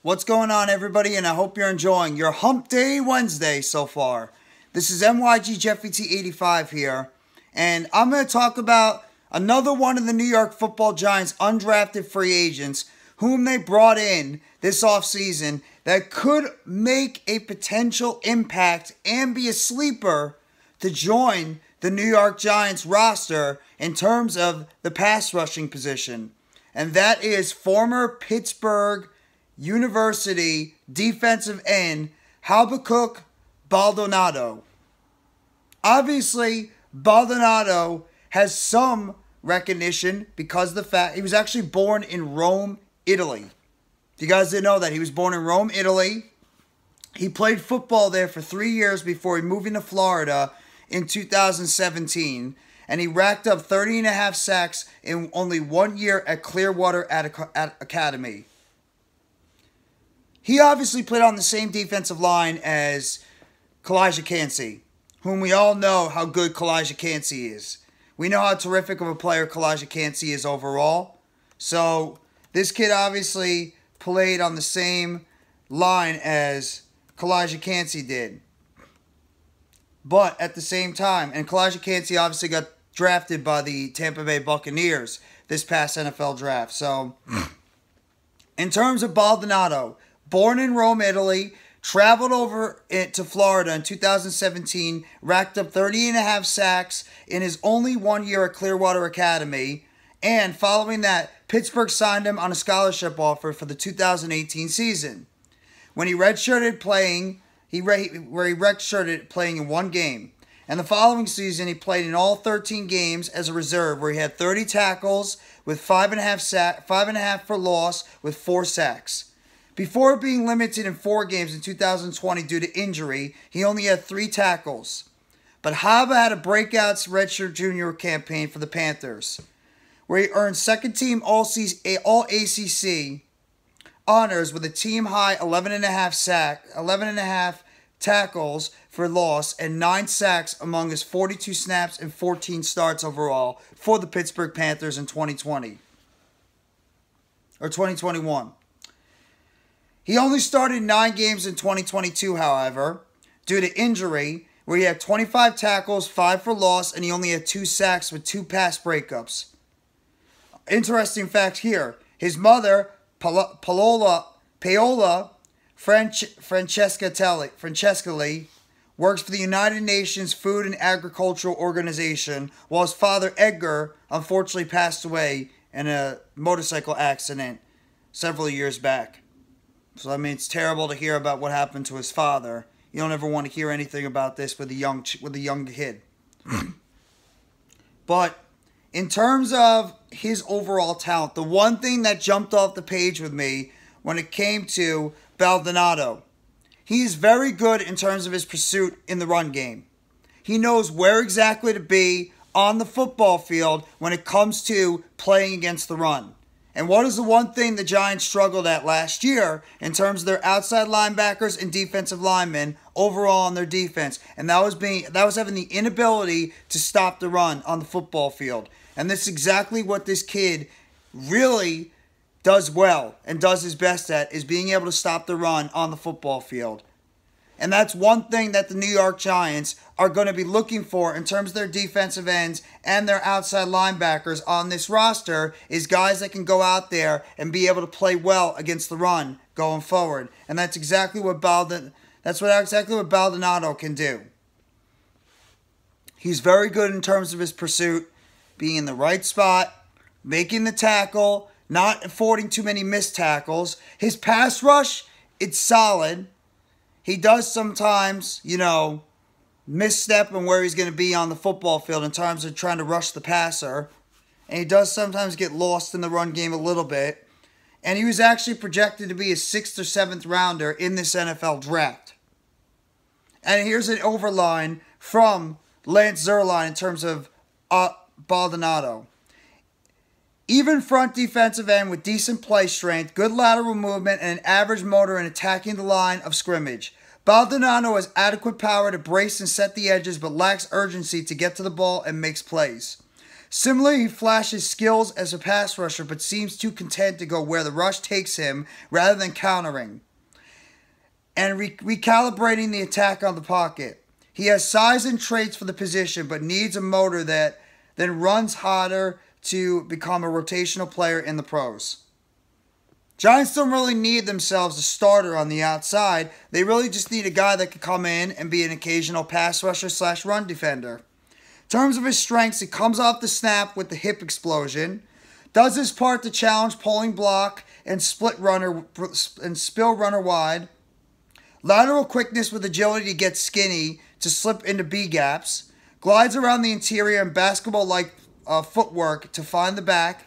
What's going on, everybody? And I hope you're enjoying your Hump Day Wednesday so far. This is MYG Jeffy T85 here, and I'm going to talk about another one of the New York Football Giants undrafted free agents whom they brought in this offseason that could make a potential impact and be a sleeper to join the New York Giants roster in terms of the pass rushing position. And that is former Pittsburgh University defensive end Habakkuk Baldonado. Obviously, Baldonado has some recognition because of the fact he was actually born in Rome, Italy. If you guys didn't know that, he was born in Rome, Italy. He played football there for 3 years before he moved into Florida in 2017. And he racked up 30.5 sacks in only 1 year at Clearwater Academy. He obviously played on the same defensive line as Calijah Kancey, whom we all know how good Calijah Kancey is. We know how terrific of a player Calijah Kancey is overall. So this kid obviously played on the same line as Calijah Kancey did. But at the same time, and Calijah Kancey obviously got drafted by the Tampa Bay Buccaneers this past NFL draft. So in terms of Baldonado, born in Rome, Italy, traveled over to Florida in 2017, racked up 30.5 sacks in his only 1 year at Clearwater Academy, and following that, Pittsburgh signed him on a scholarship offer for the 2018 season. When he redshirted playing, he redshirted playing in one game. And the following season, he played in all 13 games as a reserve, where he had 30 tackles with 5.5 for loss with 4 sacks. Before being limited in 4 games in 2020 due to injury, he only had 3 tackles. But Haba had a breakout redshirt junior campaign for the Panthers, where he earned second-team All-ACC honors with a team-high 11.5 tackles for loss and 9 sacks among his 42 snaps and 14 starts overall for the Pittsburgh Panthers in 2020 or 2021. He only started 9 games in 2022, however, due to injury, where he had 25 tackles, 5 for loss, and he only had 2 sacks with 2 pass breakups. Interesting fact here, his mother, Paola Francescatelli, works for the United Nations Food and Agricultural Organization, while his father, Edgar, unfortunately passed away in a motorcycle accident several years back. So, I mean, it's terrible to hear about what happened to his father. You don't ever want to hear anything about this with a young kid. But in terms of his overall talent, the one thing that jumped off the page with me when it came to Baldonado, he is very good in terms of his pursuit in the run game. He knows where exactly to be on the football field when it comes to playing against the run. And what is the one thing the Giants struggled at last year in terms of their outside linebackers and defensive linemen overall on their defense? And that was having the inability to stop the run on the football field. And this is exactly what this kid really does well and does his best at, is being able to stop the run on the football field. And that's one thing that the New York Giants are going to be looking for in terms of their defensive ends and their outside linebackers on this roster, is guys that can go out there and be able to play well against the run going forward. And that's exactly what Baldonado can do. He's very good in terms of his pursuit, being in the right spot, making the tackle, not affording too many missed tackles. His pass rush, it's solid. He does sometimes, misstep on where he's going to be on the football field in terms of trying to rush the passer. And he does sometimes get lost in the run game a little bit. And he was actually projected to be a 6th or 7th rounder in this NFL draft. And here's an overline from Lance Zierlein in terms of Baldonado. Even front defensive end with decent play strength, good lateral movement, and an average motor in attacking the line of scrimmage. Baldonado has adequate power to brace and set the edges, but lacks urgency to get to the ball and makes plays. Similarly, he flashes skills as a pass rusher, but seems too content to go where the rush takes him rather than countering and recalibrating the attack on the pocket. He has size and traits for the position, but needs a motor that then runs harder to become a rotational player in the pros. Giants don't really need themselves a starter on the outside. They really just need a guy that can come in and be an occasional pass rusher / run defender. In terms of his strengths, he comes off the snap with the hip explosion, does his part to challenge pulling block and split runner and spill runner wide, lateral quickness with agility to get skinny to slip into B gaps, glides around the interior and basketball-like footwork to find the back,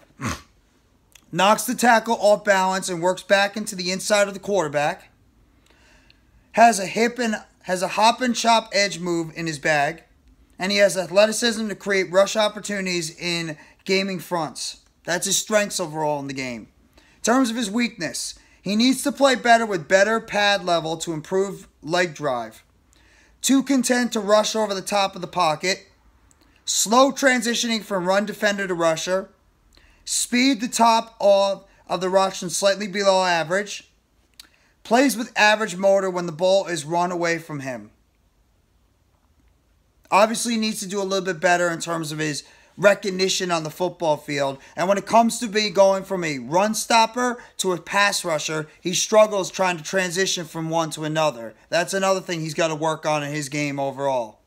knocks the tackle off balance and works back into the inside of the quarterback, has a hop and chop edge move in his bag, and he has athleticism to create rush opportunities in gaming fronts. That's his strengths overall in the game. In terms of his weakness, he needs to play better with better pad level to improve leg drive. Too content to rush over the top of the pocket. Slow transitioning from run defender to rusher. Speed the top of the rush and slightly below average. Plays with average motor when the ball is run away from him. Obviously, he needs to do a little bit better in terms of his recognition on the football field. And when it comes to be going from a run stopper to a pass rusher, he struggles trying to transition from one to another. That's another thing he's got to work on in his game overall.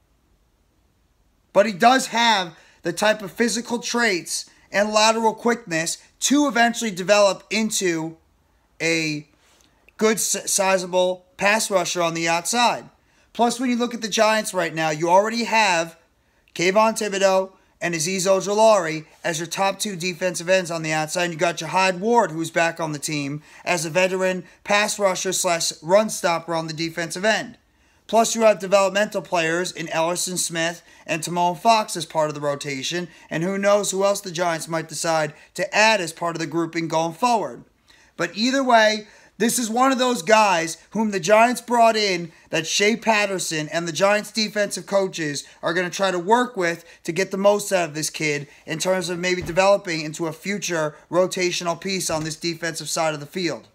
But he does have the type of physical traits and lateral quickness to eventually develop into a good, sizable pass rusher on the outside. Plus, when you look at the Giants right now, you already have Kayvon Thibodeaux and Azeez Ojulari as your top two defensive ends on the outside. And you got Jihad Ward, who's back on the team, as a veteran pass rusher / run stopper on the defensive end. Plus, you have developmental players in Ellerson Smith and Timon Fox as part of the rotation. And who knows who else the Giants might decide to add as part of the grouping going forward. But either way, this is one of those guys whom the Giants brought in that Shea Patterson and the Giants defensive coaches are going to try to work with to get the most out of this kid in terms of maybe developing into a future rotational piece on this defensive side of the field.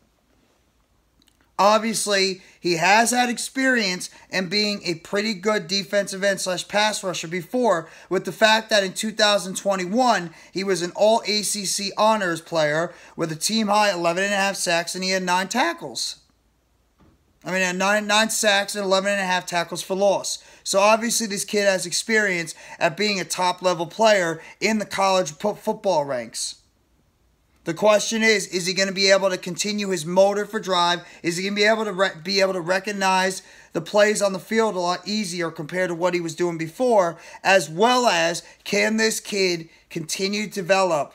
Obviously, he has had experience in being a pretty good defensive end / pass rusher before, with the fact that in 2021, he was an all-ACC honors player with a team-high 11.5 sacks, and he had 9 tackles. Nine sacks and 11.5 tackles for loss. So obviously, this kid has experience at being a top-level player in the college football ranks. The question is he going to be able to continue his motor for drive? Is he going to be able to recognize the plays on the field a lot easier compared to what he was doing before? As well as, can this kid continue to develop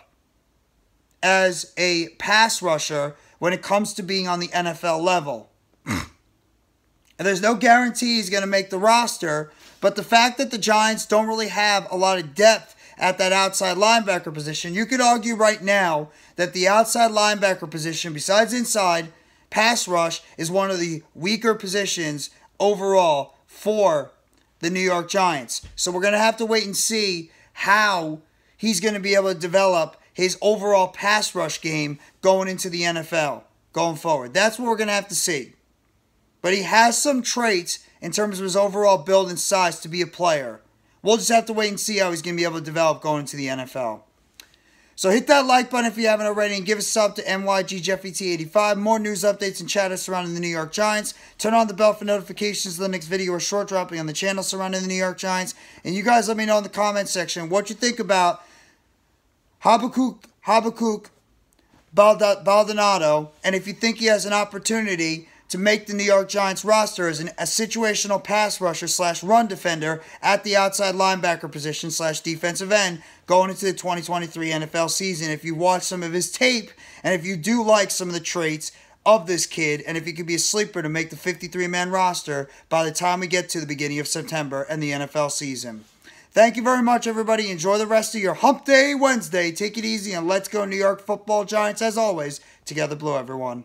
as a pass rusher when it comes to being on the NFL level? And there's no guarantee he's going to make the roster, but the fact that the Giants don't really have a lot of depth at that outside linebacker position, you could argue right now that the outside linebacker position, besides inside, pass rush, is one of the weaker positions overall for the New York Giants. So we're going to have to wait and see how he's going to be able to develop his overall pass rush game going into the NFL, going forward. That's what we're going to have to see. But he has some traits in terms of his overall build and size to be a player. We'll just have to wait and see how he's going to be able to develop going into the NFL. So hit that like button if you haven't already and give a sub to NYGJeffyT85. More news updates and chatter surrounding the New York Giants. Turn on the bell for notifications of the next video or short dropping on the channel surrounding the New York Giants. And you guys let me know in the comment section what you think about Habakkuk Baldonado, and if you think he has an opportunity to make the New York Giants roster as a situational pass rusher / run defender at the outside linebacker position / defensive end going into the 2023 NFL season. If you watch some of his tape, and if you do like some of the traits of this kid, and if he could be a sleeper to make the 53-man roster by the time we get to the beginning of September and the NFL season. Thank you very much, everybody. Enjoy the rest of your Hump Day Wednesday. Take it easy, and let's go New York Football Giants. As always, together blue, everyone.